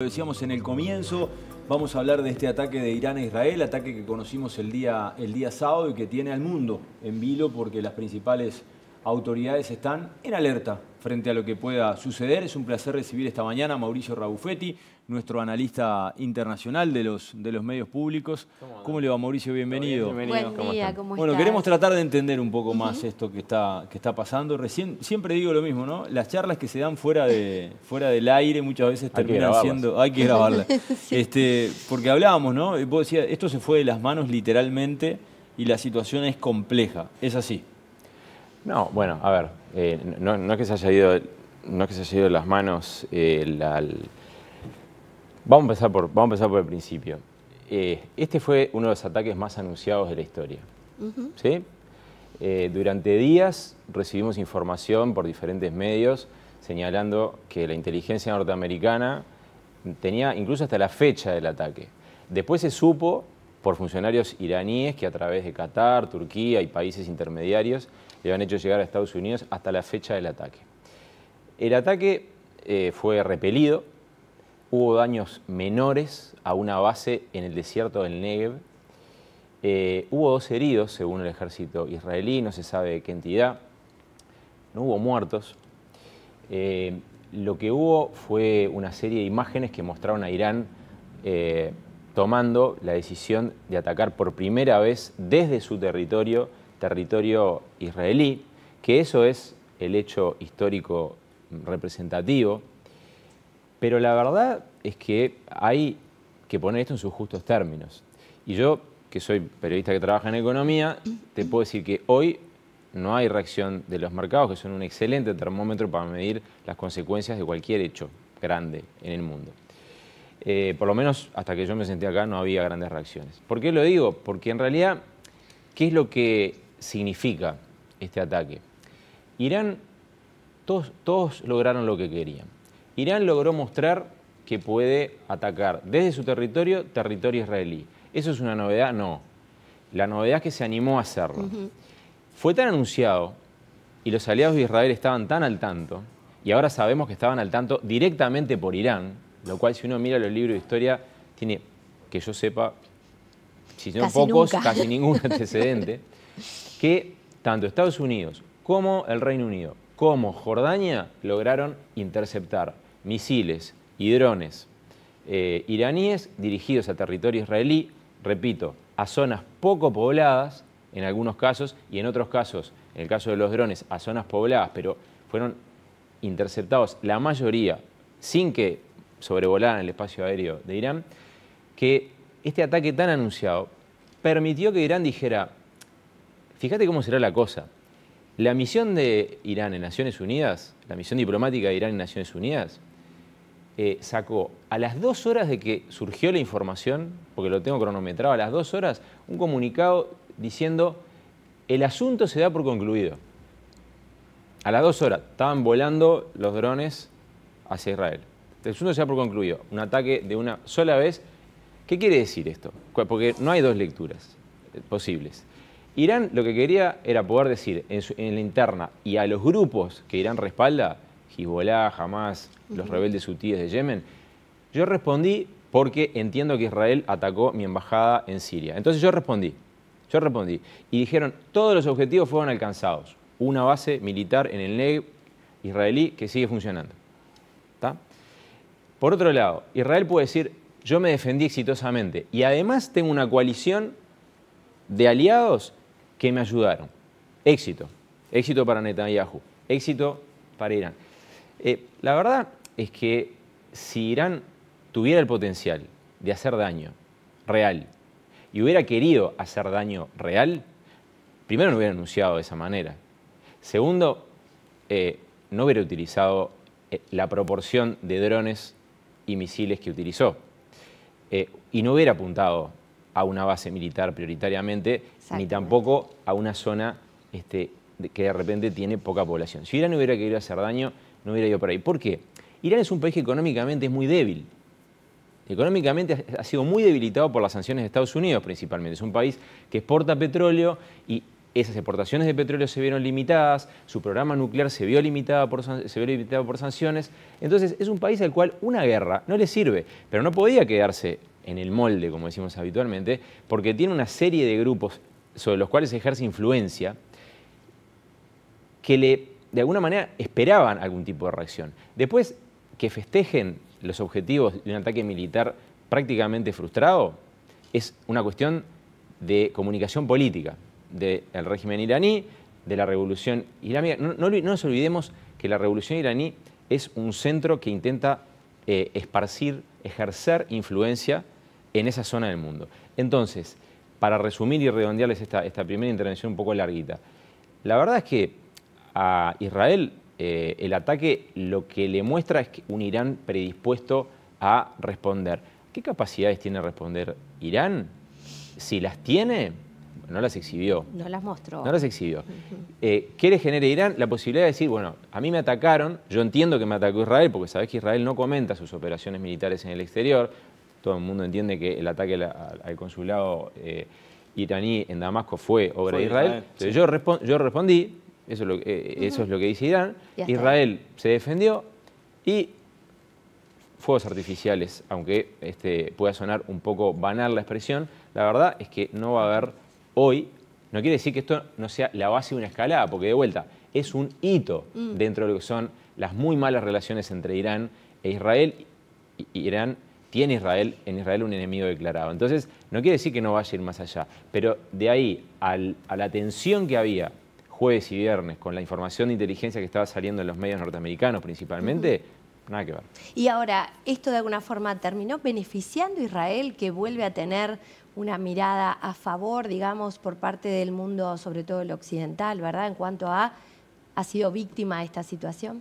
Lo decíamos en el comienzo, vamos a hablar de este ataque de Irán a Israel, ataque que conocimos el día sábado y que tiene al mundo en vilo porque las principales autoridades están en alerta frente a lo que pueda suceder. Es un placer recibir esta mañana a Mauricio Rabuffetti, nuestro analista internacional de los medios públicos. ¿Cómo le va, Mauricio? Bienvenido. Buen día, ¿cómo estás? Bueno, queremos tratar de entender un poco más esto que está pasando. Siempre digo lo mismo, ¿no? Las charlas que se dan fuera del aire muchas veces terminan siendo... Hay que grabarlas. Sí. Porque hablábamos, ¿no? Vos decías, esto se fue de las manos literalmente y la situación es compleja. ¿Es así? No, bueno, a ver, no es que se haya ido, de las manos. Vamos a empezar por el principio. Este fue uno de los ataques más anunciados de la historia. ¿Sí? Durante días recibimos información por diferentes medios señalando que la inteligencia norteamericana tenía incluso hasta la fecha del ataque. Después se supo por funcionarios iraníes que a través de Qatar, Turquía y países intermediarios le habían hecho llegar a Estados Unidos hasta la fecha del ataque. El ataque fue repelido, hubo daños menores a una base en el desierto del Negev, hubo 2 heridos según el ejército israelí, no se sabe de qué entidad, no hubo muertos. Lo que hubo fue una serie de imágenes que mostraron a Irán tomando la decisión de atacar por primera vez desde su territorio israelí, que eso es el hecho histórico representativo, pero la verdad es que hay que poner esto en sus justos términos. Y yo, que soy periodista que trabaja en economía, te puedo decir que hoy no hay reacción de los mercados, que son un excelente termómetro para medir las consecuencias de cualquier hecho grande en el mundo. Por lo menos hasta que yo me senté acá no había grandes reacciones. ¿Por qué lo digo? Porque en realidad, ¿qué es lo que significa este ataque? Irán, todos lograron lo que querían. Irán logró mostrar que puede atacar desde su territorio israelí. ¿Eso es una novedad? No. La novedad es que se animó a hacerlo. Fue tan anunciado y los aliados de Israel estaban tan al tanto, y ahora sabemos que estaban al tanto directamente por Irán, lo cual si uno mira los libros de historia tiene, que yo sepa, si no pocos, casi ningún antecedente, que tanto Estados Unidos como el Reino Unido como Jordania lograron interceptar misiles y drones iraníes dirigidos a territorio israelí, repito, a zonas poco pobladas en algunos casos y en otros casos, en el caso de los drones, a zonas pobladas, pero fueron interceptados la mayoría sin que sobrevolaran el espacio aéreo de Irán, que este ataque tan anunciado permitió que Irán dijera, fíjate cómo será la cosa, la misión de Irán en Naciones Unidas, la misión diplomática de Irán en Naciones Unidas, sacó a las 2 horas de que surgió la información, porque lo tengo cronometrado, a las 2 horas, un comunicado diciendo, el asunto se da por concluido. A las 2 horas, estaban volando los drones hacia Israel. El asunto se da por concluido. Un ataque de una sola vez. ¿Qué quiere decir esto? Porque no hay 2 lecturas posibles. Irán lo que quería era poder decir en la interna y a los grupos que Irán respalda, Hezbollah, Hamas, los rebeldes hutíes de Yemen, yo respondí porque entiendo que Israel atacó mi embajada en Siria. Entonces yo respondí. Y dijeron, todos los objetivos fueron alcanzados. Una base militar en el Negev israelí que sigue funcionando. ¿Está? Por otro lado, Israel puede decir, yo me defendí exitosamente y además tengo una coalición de aliados que me ayudaron. Éxito. Éxito para Netanyahu. Éxito para Irán. La verdad es que si Irán tuviera el potencial de hacer daño real y hubiera querido hacer daño real, primero no hubiera anunciado de esa manera. Segundo, no hubiera utilizado la proporción de drones y misiles que utilizó. Y no hubiera apuntado a una base militar prioritariamente, ni tampoco a una zona que de repente tiene poca población. Si Irán hubiera querido hacer daño, no hubiera ido por ahí. ¿Por qué? Irán es un país que económicamente es muy débil. Económicamente ha sido muy debilitado por las sanciones de Estados Unidos principalmente. Es un país que exporta petróleo y esas exportaciones de petróleo se vieron limitadas, su programa nuclear se vio limitado por sanciones. Entonces es un país al cual una guerra no le sirve, pero no podía quedarse en el molde, como decimos habitualmente, porque tiene una serie de grupos sobre los cuales ejerce influencia que de alguna manera esperaban algún tipo de reacción. Después que festejen los objetivos de un ataque militar prácticamente frustrado, es una cuestión de comunicación política del régimen iraní, de la revolución islámica. No nos olvidemos que la revolución iraní es un centro que intenta ejercer influencia en esa zona del mundo. Entonces, para resumir y redondearles esta primera intervención un poco larguita, la verdad es que a Israel el ataque lo que le muestra es que un Irán predispuesto a responder. ¿Qué capacidades tiene responder Irán? Si las tiene, no las exhibió. No las mostró. No las exhibió. ¿Qué le genera a Irán? La posibilidad de decir, bueno, a mí me atacaron, yo entiendo que me atacó Israel, porque sabés que Israel no comenta sus operaciones militares en el exterior. Todo el mundo entiende que el ataque al consulado iraní en Damasco fue obra de Israel. Entonces, yo respondí, eso es lo que dice Irán. Israel se defendió y fuegos artificiales, aunque pueda sonar un poco banal la expresión, la verdad es que no va a haber hoy, no quiere decir que esto no sea la base de una escalada, porque de vuelta es un hito dentro de lo que son las muy malas relaciones entre Irán e Israel. Irán tiene en Israel un enemigo declarado. Entonces, no quiere decir que no vaya a ir más allá, pero de ahí a la tensión que había jueves y viernes con la información de inteligencia que estaba saliendo en los medios norteamericanos principalmente, nada que ver. Y ahora, ¿esto de alguna forma terminó beneficiando a Israel, que vuelve a tener una mirada a favor, digamos, por parte del mundo, sobre todo el occidental, ¿verdad? En cuanto ha sido víctima de esta situación.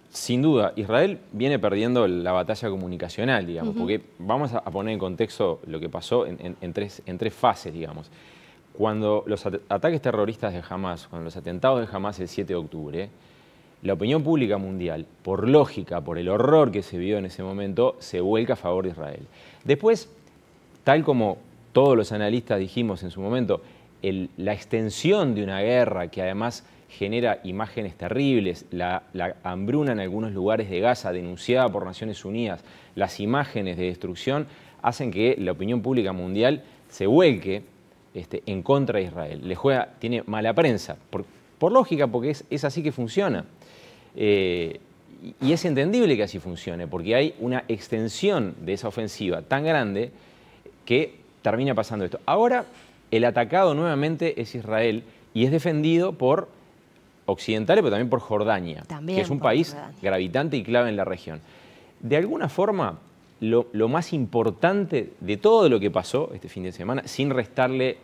Sin duda, Israel viene perdiendo la batalla comunicacional, digamos, porque vamos a poner en contexto lo que pasó en tres fases, digamos. Cuando los ataques terroristas de Hamas, cuando los atentados de Hamas el 7 de octubre, la opinión pública mundial, por lógica, por el horror que se vio en ese momento, se vuelca a favor de Israel. Después, tal como todos los analistas dijimos en su momento, la extensión de una guerra que además genera imágenes terribles, la hambruna en algunos lugares de Gaza denunciada por Naciones Unidas, las imágenes de destrucción, hacen que la opinión pública mundial se vuelque en contra de Israel. Tiene mala prensa, por lógica, porque es así que funciona. Y es entendible que así funcione, porque hay una extensión de esa ofensiva tan grande que termina pasando esto. Ahora, el atacado nuevamente es Israel y es defendido por occidentales, pero también por Jordania, que es un país gravitante y clave en la región. De alguna forma, lo más importante de todo lo que pasó este fin de semana, sin restarle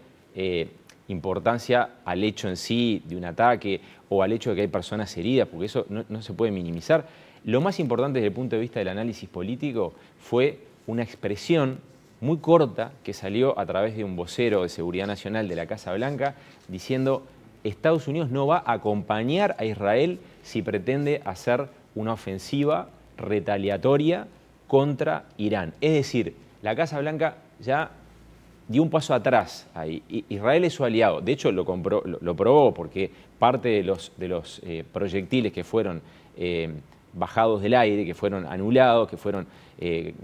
importancia al hecho en sí de un ataque o al hecho de que hay personas heridas, porque eso no se puede minimizar, lo más importante desde el punto de vista del análisis político fue una expresión muy corta que salió a través de un vocero de Seguridad Nacional de la Casa Blanca diciendo: Estados Unidos no va a acompañar a Israel si pretende hacer una ofensiva retaliatoria contra Irán. Es decir, la Casa Blanca ya dio un paso atrás ahí. Israel es su aliado. De hecho, lo probó porque parte de los proyectiles que fueron bajados del aire, que fueron anulados, que fueron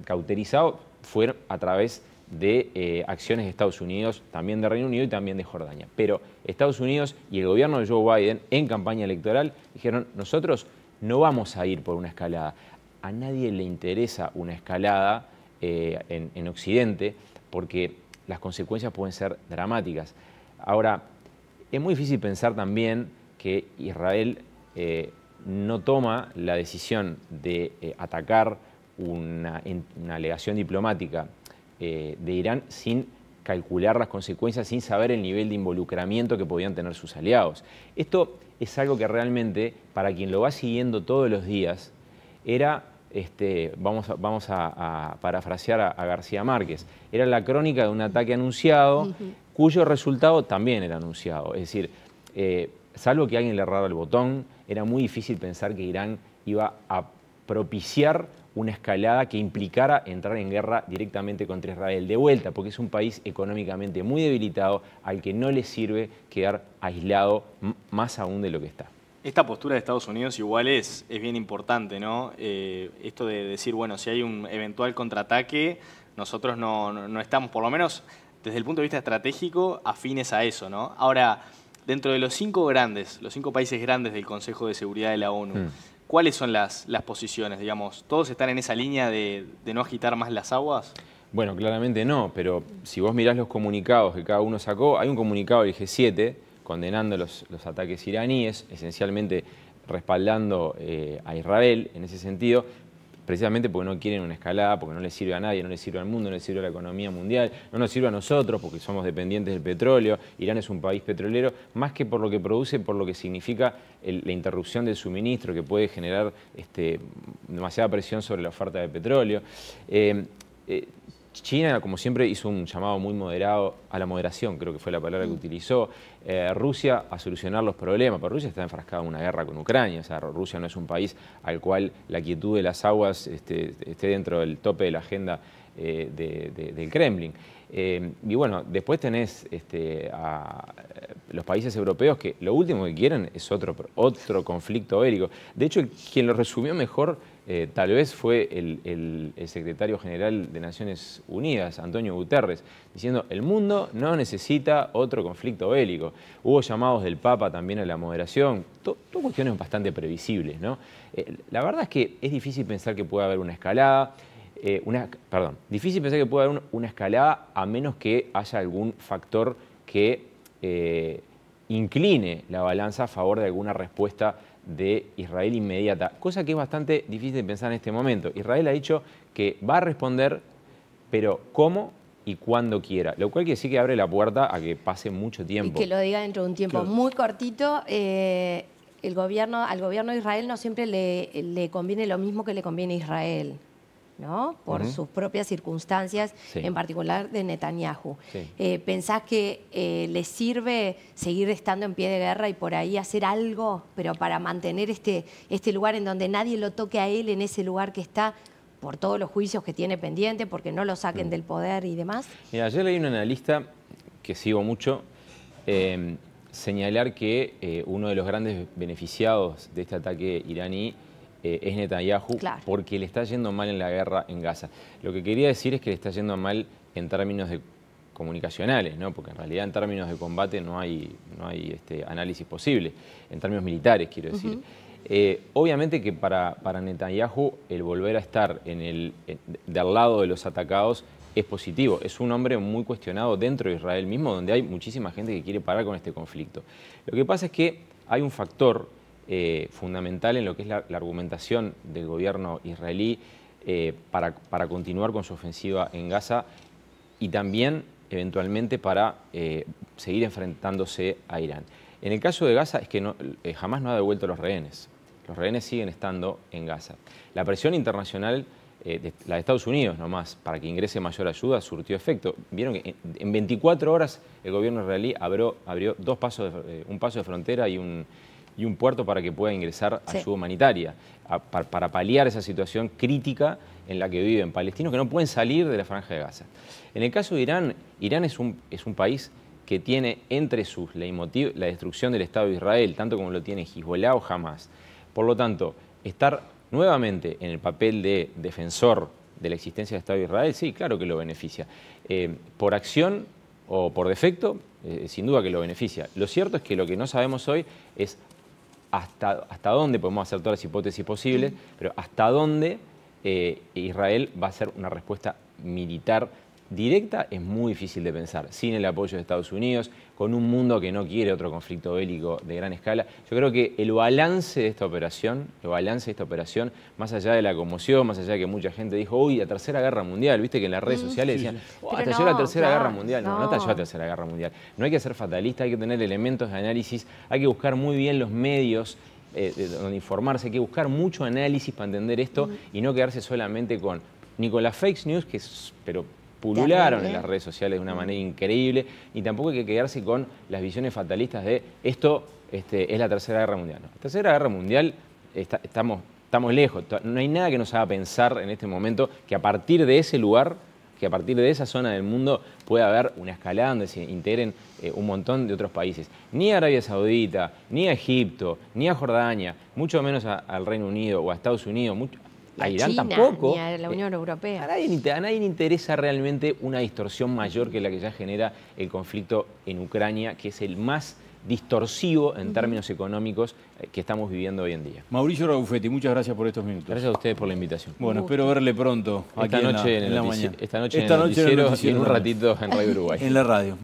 cauterizados, fueron a través de acciones de Estados Unidos, también de Reino Unido y también de Jordania. Pero Estados Unidos y el gobierno de Joe Biden en campaña electoral dijeron: nosotros no vamos a ir por una escalada. A nadie le interesa una escalada en Occidente porque las consecuencias pueden ser dramáticas. Ahora, es muy difícil pensar también que Israel no toma la decisión de atacar una alegación diplomática de Irán sin calcular las consecuencias, sin saber el nivel de involucramiento que podían tener sus aliados. Esto es algo que realmente, para quien lo va siguiendo todos los días, era, vamos a parafrasear a García Márquez, era la crónica de un ataque anunciado, cuyo resultado también era anunciado. Es decir, salvo que alguien le errara el botón, era muy difícil pensar que Irán iba a propiciar una escalada que implicara entrar en guerra directamente contra Israel. De vuelta, porque es un país económicamente muy debilitado al que no le sirve quedar aislado más aún de lo que está. Esta postura de Estados Unidos igual es bien importante, ¿no? Esto de decir, bueno, si hay un eventual contraataque, nosotros no estamos, por lo menos desde el punto de vista estratégico, afines a eso, ¿no? Ahora, dentro de los 5 países grandes del Consejo de Seguridad de la ONU, ¿cuáles son las posiciones? Digamos, ¿todos están en esa línea de no agitar más las aguas? Bueno, claramente no, pero si vos mirás los comunicados que cada uno sacó, hay un comunicado del G7 condenando los ataques iraníes, esencialmente respaldando a Israel en ese sentido, precisamente porque no quieren una escalada, porque no les sirve a nadie, no les sirve al mundo, no les sirve a la economía mundial, no nos sirve a nosotros porque somos dependientes del petróleo. Irán es un país petrolero, más que por lo que produce, por lo que significa la interrupción del suministro, que puede generar demasiada presión sobre la oferta de petróleo. China, como siempre, hizo un llamado muy moderado a la moderación, creo que fue la palabra que utilizó. Rusia a solucionar los problemas, pero Rusia está enfrascada en una guerra con Ucrania, o sea, Rusia no es un país al cual la quietud de las aguas esté dentro del tope de la agenda del Kremlin. Y bueno, después tenés a los países europeos que lo último que quieren es otro conflicto bélico. De hecho, quien lo resumió mejor tal vez fue el secretario general de Naciones Unidas, Antonio Guterres, diciendo el mundo no necesita otro conflicto bélico. Hubo llamados del Papa también a la moderación, todo cuestiones bastante previsibles, ¿no? La verdad es que es difícil pensar que pueda haber una escalada. Difícil pensar que pueda haber una escalada a menos que haya algún factor que incline la balanza a favor de alguna respuesta de Israel inmediata, cosa que es bastante difícil de pensar en este momento. Israel ha dicho que va a responder, pero cómo y cuando quiera, lo cual quiere decir que abre la puerta a que pase mucho tiempo. Y que lo diga dentro de un tiempo muy cortito. Al gobierno de Israel no siempre le conviene lo mismo que le conviene a Israel, ¿no? Por sus propias circunstancias, en particular de Netanyahu. ¿Pensás que les sirve seguir estando en pie de guerra y por ahí hacer algo, pero para mantener este lugar en donde nadie lo toque a él, en ese lugar que está, por todos los juicios que tiene pendiente, porque no lo saquen del poder y demás? Mira, ayer leí un analista que sigo mucho señalar que uno de los grandes beneficiados de este ataque iraní es Netanyahu, porque le está yendo mal en la guerra en Gaza. Lo que quería decir es que le está yendo mal en términos comunicacionales, ¿no? Porque en realidad en términos de combate no hay análisis posible, en términos militares quiero decir. Obviamente que para Netanyahu el volver a estar del lado de los atacados es positivo. Es un hombre muy cuestionado dentro de Israel mismo, donde hay muchísima gente que quiere parar con este conflicto. Lo que pasa es que hay un factor fundamental en lo que es la argumentación del gobierno israelí para continuar con su ofensiva en Gaza y también eventualmente para seguir enfrentándose a Irán. En el caso de Gaza es que jamás no ha devuelto los rehenes. Los rehenes siguen estando en Gaza. La presión internacional, la de Estados Unidos nomás, para que ingrese mayor ayuda, surtió efecto. Vieron que en 24 horas el gobierno israelí abrió un paso de frontera y un puerto para que pueda ingresar ayuda humanitaria, para paliar esa situación crítica en la que viven palestinos que no pueden salir de la Franja de Gaza. En el caso de Irán, Irán es un país que tiene entre sus leitmotiv la destrucción del Estado de Israel, tanto como lo tiene Hezbollah o Hamas. Por lo tanto, estar nuevamente en el papel de defensor de la existencia del Estado de Israel, sí, claro que lo beneficia. Por acción o por defecto, sin duda que lo beneficia. Lo cierto es que lo que no sabemos hoy es hasta dónde podemos hacer todas las hipótesis posibles, pero hasta dónde Israel va a hacer una respuesta militar directa es muy difícil de pensar, sin el apoyo de Estados Unidos, con un mundo que no quiere otro conflicto bélico de gran escala. Yo creo que el balance de esta operación, más allá de la conmoción, más allá de que mucha gente dijo, uy, la Tercera Guerra Mundial, viste que en las redes sociales decían, estalló la Tercera Guerra Mundial. No estalló la Tercera Guerra Mundial. No hay que ser fatalista, hay que tener elementos de análisis, hay que buscar muy bien los medios donde informarse, hay que buscar mucho análisis para entender esto y no quedarse solamente ni con las fake news, pero pulularon en las redes sociales de una manera increíble, y tampoco hay que quedarse con las visiones fatalistas de esto es la Tercera Guerra Mundial. No, la Tercera Guerra Mundial estamos estamos lejos. No hay nada que nos haga pensar en este momento que a partir de ese lugar, que a partir de esa zona del mundo pueda haber una escalada donde se integren un montón de otros países. Ni a Arabia Saudita, ni a Egipto, ni a Jordania, mucho menos al Reino Unido o a Estados Unidos, a Irán China, tampoco. ni a la Unión Europea. A nadie le interesa realmente una distorsión mayor que la que ya genera el conflicto en Ucrania, que es el más distorsivo en términos económicos que estamos viviendo hoy en día. Mauricio Raufetti, muchas gracias por estos minutos. Gracias a ustedes por la invitación. Bueno, espero verle pronto aquí esta noche en el mañana. noticiero y en un ratito en Radio Uruguay. En la radio.